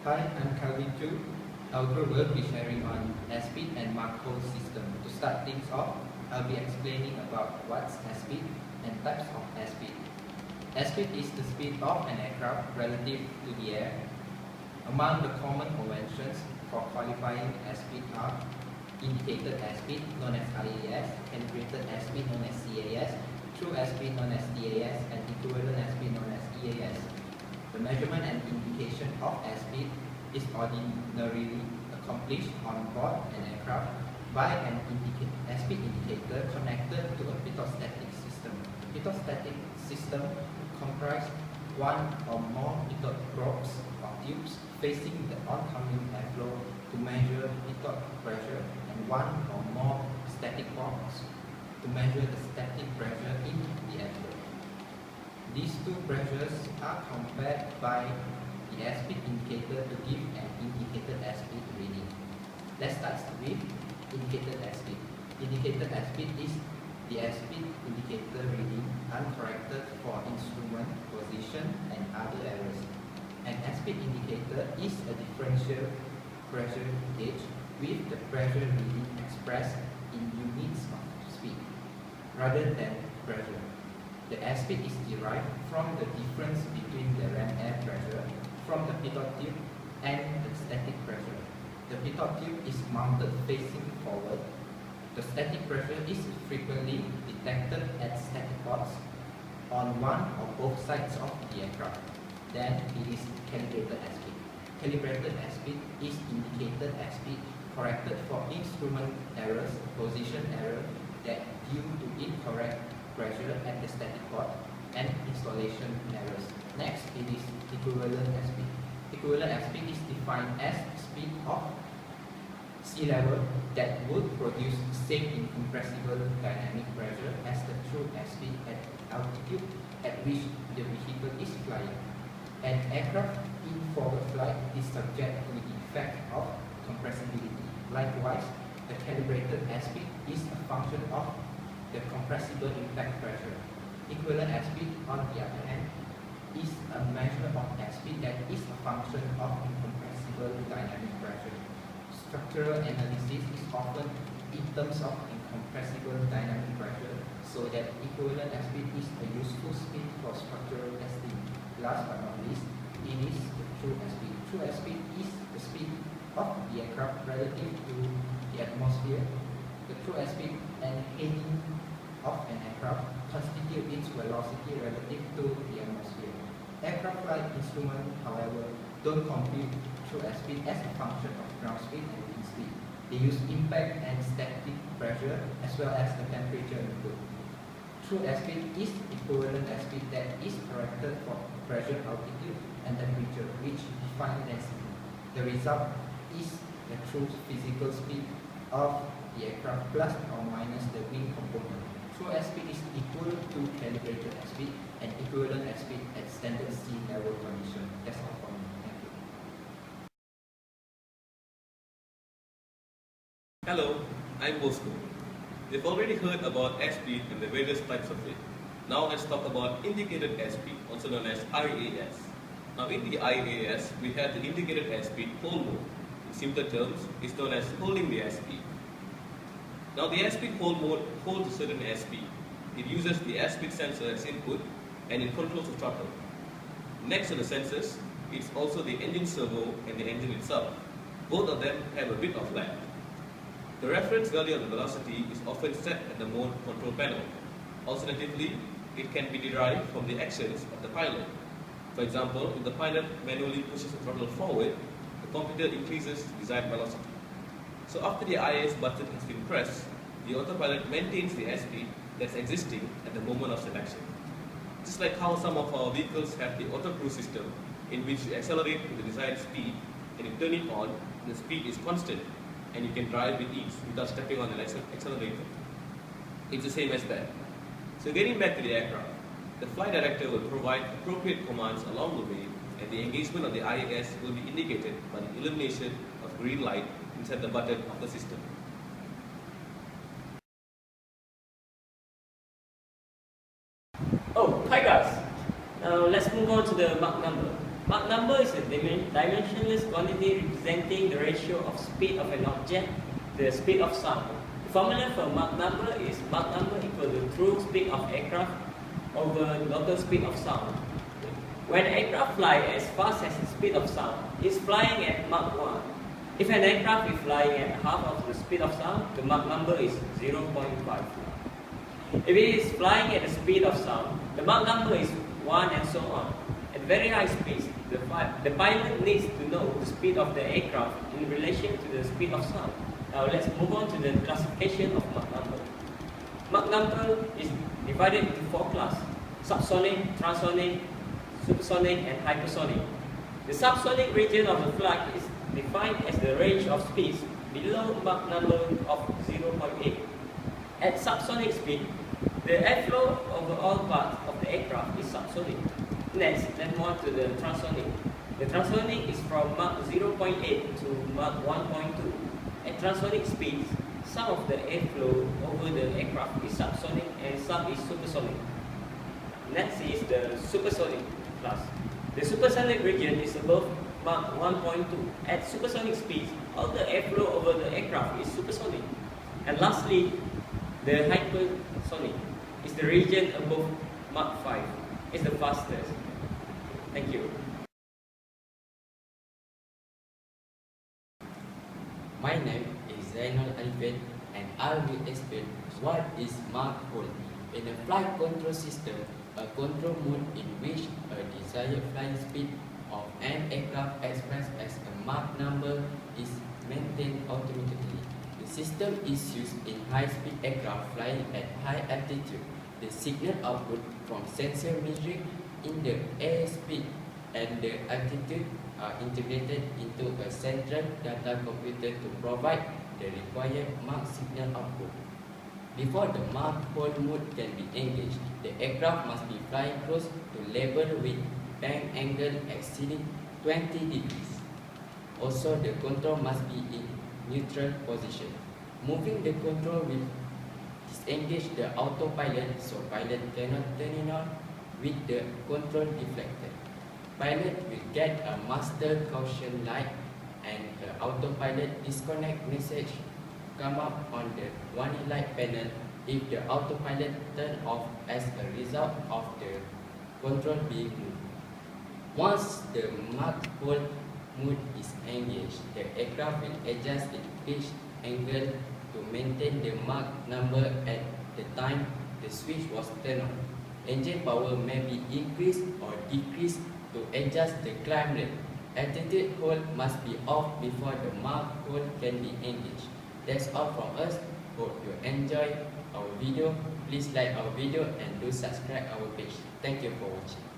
Hi, I'm Calvin Chu. Our group will be sharing on Airspeed and Mach system. To start things off, I'll be explaining about what's Airspeed and types of Airspeed. Airspeed is the speed of an aircraft relative to the air. Among the common conventions for qualifying airspeed are indicated airspeed known as IAS, calibrated airspeed known as CAS, true airspeed known as DAS, and equivalent airspeed known as EAS. The measurement and indication of airspeed is ordinarily accomplished on board an aircraft by an airspeed indicator connected to a pitot-static system. The pitot-static system comprises one or more pitot probes or tubes facing the oncoming airflow to measure pitot pressure, and one or more static probes to measure the static pressure in the airflow. These two pressures are compared by the airspeed indicator to give an indicated airspeed reading. Let's start with indicated airspeed. Indicated airspeed is the airspeed indicator reading uncorrected for instrument position and other errors. An airspeed indicator is a differential pressure gauge with the pressure reading expressed in units of speed rather than pressure. The airspeed is derived from the difference between the ram air pressure from the pitot tube and the static pressure. The pitot tube is mounted facing forward. The static pressure is frequently detected at static ports on one or both sides of the aircraft. Then it is calibrated airspeed. Calibrated airspeed is indicated airspeed corrected for instrument errors, position error that due to incorrect pressure at the static port and installation errors. Next, it is equivalent airspeed. Equivalent airspeed is defined as speed of sea level that would produce the same incompressible dynamic pressure as the true airspeed at altitude at which the vehicle is flying. An aircraft in forward flight is subject to the effect of compressibility. Likewise, the calibrated airspeed is a function of the compressible impact pressure. Equivalent airspeed, on the other hand, is a measure of airspeed that is a function of incompressible dynamic pressure. Structural analysis is often in terms of incompressible dynamic pressure, so that equivalent airspeed is a useful speed for structural testing. Last but not least, it is the true airspeed. True airspeed is the speed of the aircraft relative to the atmosphere. The true airspeed and heading of an aircraft constitute its velocity relative to the atmosphere. Aircraft flight instruments, however, don't compute true airspeed as a function of ground speed and wind speed. They use impact and static pressure as well as the temperature input. True airspeed is equivalent airspeed that is corrected for pressure, altitude, and temperature, which define density. The result is the true physical speed of the aircraft plus or minus the wing component. True airspeed is equal to calibrated airspeed and equivalent airspeed at standard sea level condition. That's all for me. Thank you. Hello, I'm Bosco. We've already heard about airspeed and the various types of it. Now let's talk about indicated airspeed, also known as IAS. Now in the IAS, we have the indicated airspeed hold mode. In simpler terms, it's known as holding the airspeed. Now the airspeed hold mode holds a certain airspeed. It uses the airspeed sensor as input and it controls the throttle. Next to the sensors, it's also the engine servo and the engine itself. Both of them have a bit of lag. The reference value of the velocity is often set at the mode control panel. Alternatively, it can be derived from the actions of the pilot. For example, if the pilot manually pushes the throttle forward, the computer increases the desired velocity. So after the IAS button has been pressed, the autopilot maintains the airspeed that's existing at the moment of selection. Just like how some of our vehicles have the auto cruise system, in which you accelerate to the desired speed and you turn it on, the speed is constant and you can drive with ease without stepping on the accelerator. It's the same as that. So getting back to the aircraft, the flight director will provide appropriate commands along the way, and the engagement of the IAS will be indicated by the illumination of green light inside the button of the system. Oh, hi guys. Now let's move on to the Mach number. Mach number is a dimensionless quantity representing the ratio of speed of an object to the speed of sound. The formula for Mach number is Mach number equal to true speed of aircraft over local speed of sound. When an aircraft flies as fast as the speed of sound, it's flying at Mach 1. If an aircraft is flying at half of the speed of sound, the Mach number is 0.5. If it is flying at the speed of sound, the Mach number is 1 and so on. At very high speeds, the pilot needs to know the speed of the aircraft in relation to the speed of sound. Now let's move on to the classification of Mach number. Mach number is divided into 4 classes: subsonic, transonic, supersonic, and hypersonic. The subsonic region of the flight is defined as the range of speeds below Mach number of 0.8. At subsonic speed, the airflow over all parts of the aircraft is subsonic. Next, let's move on to the transonic. The transonic is from Mach 0.8 to Mach 1.2. At transonic speeds, some of the airflow over the aircraft is subsonic and some is supersonic. Next is the supersonic class. The supersonic region is above Mach 1.2. At supersonic speeds, all the airflow over the aircraft is supersonic. And lastly, the hypersonic is the region above Mach 5. It's the fastest. Thank you. My name is Zainal Alifin and I will explain what is Mach hole. In a flight control system, a control mode in which a desired flying speed of an aircraft expressed as a Mach number is maintained automatically. The system is used in high-speed aircraft flying at high altitude. The signal output from sensor measuring in the airspeed and the altitude are integrated into a central data computer to provide the required Mach signal output. Before the Mach hole mode can be engaged, the aircraft must be flying close to level with bank angle exceeding 20 degrees. Also, the control must be in neutral position. Moving the control will disengage the autopilot, so pilot cannot turn it on with the control deflected. Pilot will get a master caution light and the autopilot disconnect message come up on the warning light panel if the autopilot turn off as a result of the control being moved. Once the Mach hole mode is engaged, the aircraft will adjust its pitch angle to maintain the Mach number at the time the switch was turned on. Engine power may be increased or decreased to adjust the climb rate. Altitude hold must be off before the Mach hole can be engaged. That's all from us. Hope you enjoy our video. Please like our video and do subscribe our page. Thank you for watching.